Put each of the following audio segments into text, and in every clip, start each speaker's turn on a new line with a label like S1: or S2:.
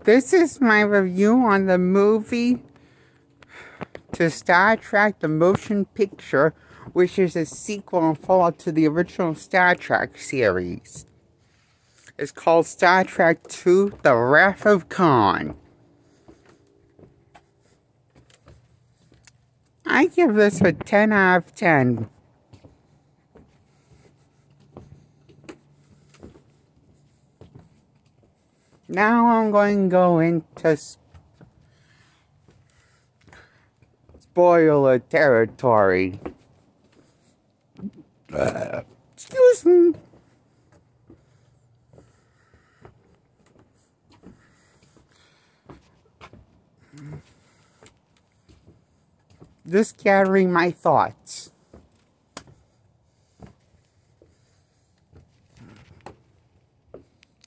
S1: This is my review on the movie to Star Trek The Motion Picture, which is a sequel and follow-up to the original Star Trek series. It's called Star Trek II: The Wrath of Khan. I give this a 10 out of 10. Now I'm going to go into spoiler territory. Excuse me. Just gathering my thoughts.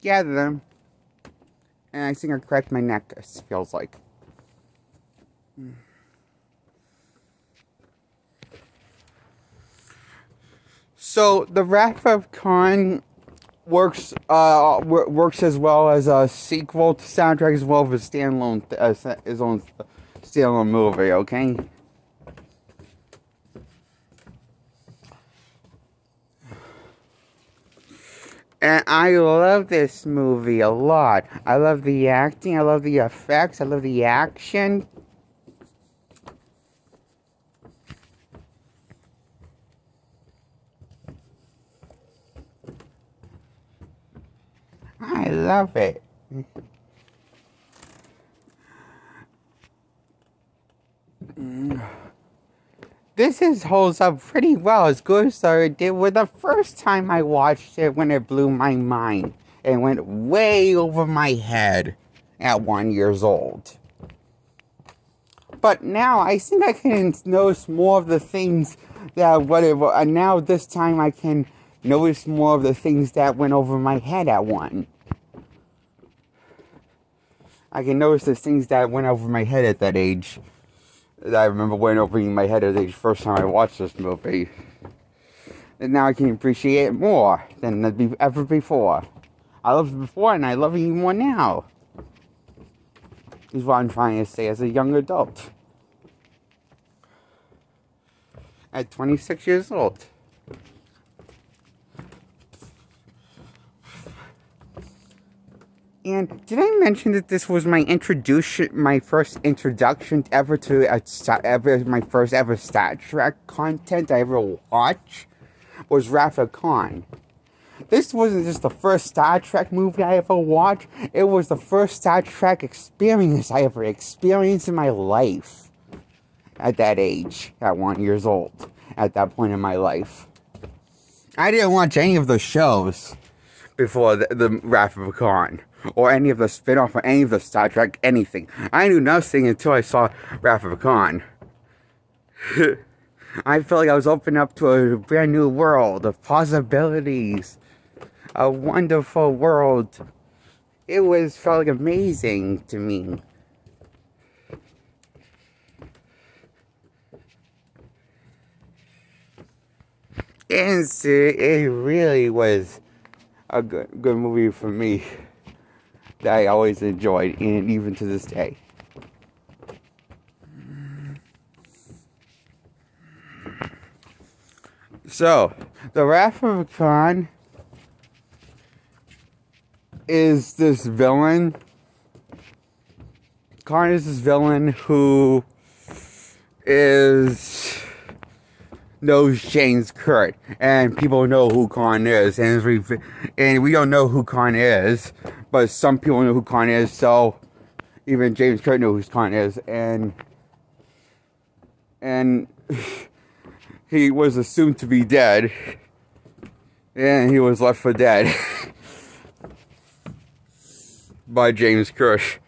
S1: Gather them. And I think I cracked my neck, it feels like. So, The Wrath of Khan works as well as a sequel to Star Trek, as well as a standalone, his own standalone movie, okay? And I love this movie a lot. I love the acting, I love the effects, I love the action. I love it. This holds up pretty well, as good as it did with the first time I watched it, when it blew my mind and went way over my head at 1 year old. But now I think I can notice more of the things that and now this time I can notice more of the things that went over my head at one. I can notice the things that went over my head at that age. I remember went over in my head at the first time I watched this movie. And now I can appreciate it more than ever before. I loved it before and I love it even more now. Is what I'm trying to say as a young adult. At 26 years old. And did I mention that this was my first introduction ever to my first ever Star Trek content I ever watched was Wrath of Khan. This wasn't just the first Star Trek movie I ever watched, it was the first Star Trek experience I ever experienced in my life. At that age, at 1 year old, at that point in my life. I didn't watch any of the shows before the Wrath of Khan, or any of the spin-off, or any of the Star Trek, anything. I knew nothing until I saw Wrath of Khan. I felt like I was opening up to a brand new world of possibilities. A wonderful world. It felt like amazing to me. And it really was a good movie for me that I always enjoyed, and even to this day. So, the Wrath of Khan is this villain. Khan is this villain who knows James Kirk, and people know who Khan is, and we don't know who Khan is, but some people know who Khan is, so even James Kirk knows who Khan is, and he was assumed to be dead, and he was left for dead by James Kirk.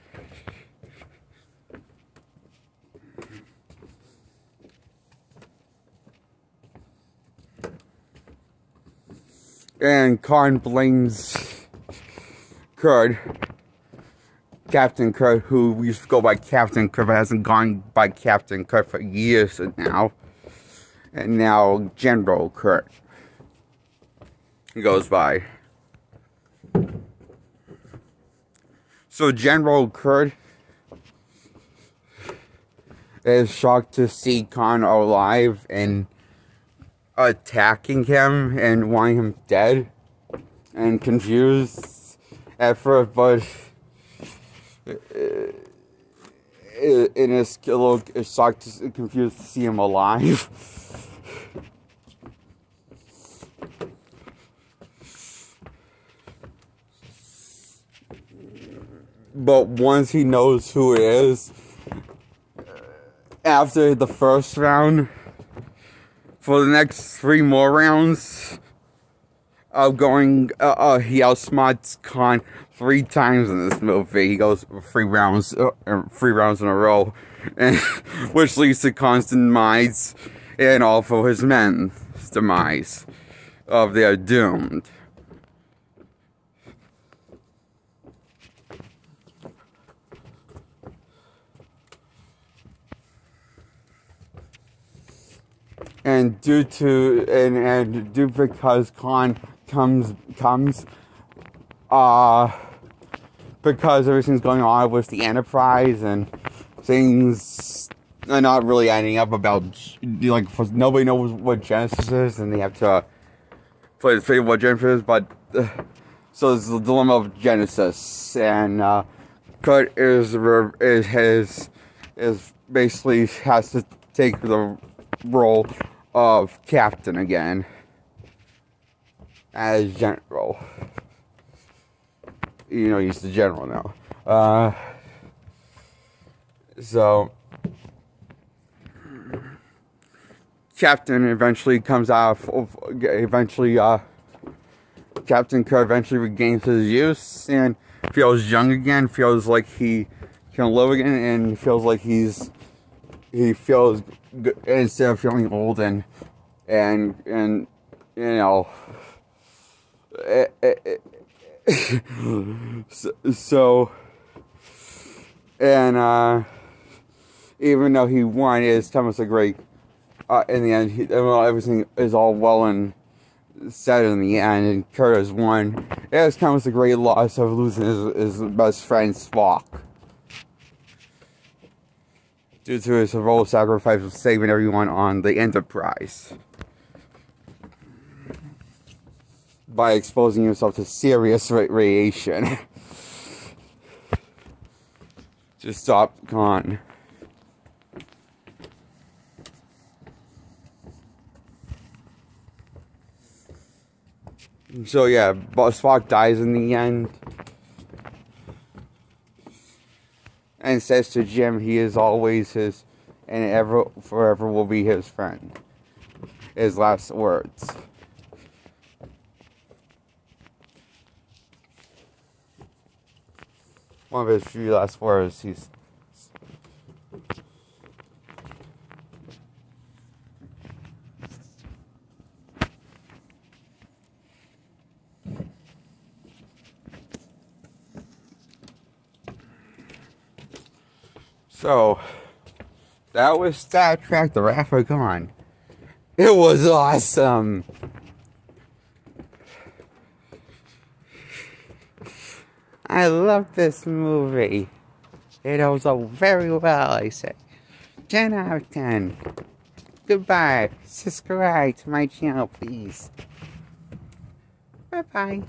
S1: And Khan blames Kirk, Captain Kirk, who we used to go by Captain Kirk, but hasn't gone by Captain Kirk for years now. And now General Kirk goes by. So General Kurt is shocked to see Khan alive and attacking him and wanting him dead, and confused at first, but in his little shocked, confused to see him alive. But once he knows who it is, after the first round, for the next 3 more rounds of going, he outsmarts Khan 3 times in this movie. He goes 3 rounds in a row, and which leads to Khan's demise and also his men's demise. They are doomed. And due because Khan comes because everything's going on with the Enterprise and things are not really adding up about, like, nobody knows what Genesis is, and they have to play the fate of what Genesis is, but so it's the dilemma of Genesis, and Kurt is basically has to take the role of captain again as general. You know, he's the general now. So Captain eventually comes out. Captain Kirk eventually regains his youth and feels young again. Feels like he can live again, and feels like he feels good instead of feeling old and you know. So even though he won, it's Thomas a great. In the end, everything is all well and said in the end, and Kurt has won. It was Thomas a great loss of losing his best friend Spock, due to his heroic sacrifice of saving everyone on the Enterprise by exposing himself to serious radiation to stop Khan. So yeah, Spock dies in the end, and says to Jim he is always his and forever will be his friend. His last words. One of his few last words. So, that was Star Trek: The Wrath of Khan. It was awesome. I love this movie. It holds up very well, I say. 10 out of 10. Goodbye. Subscribe to my channel, please. Bye-bye.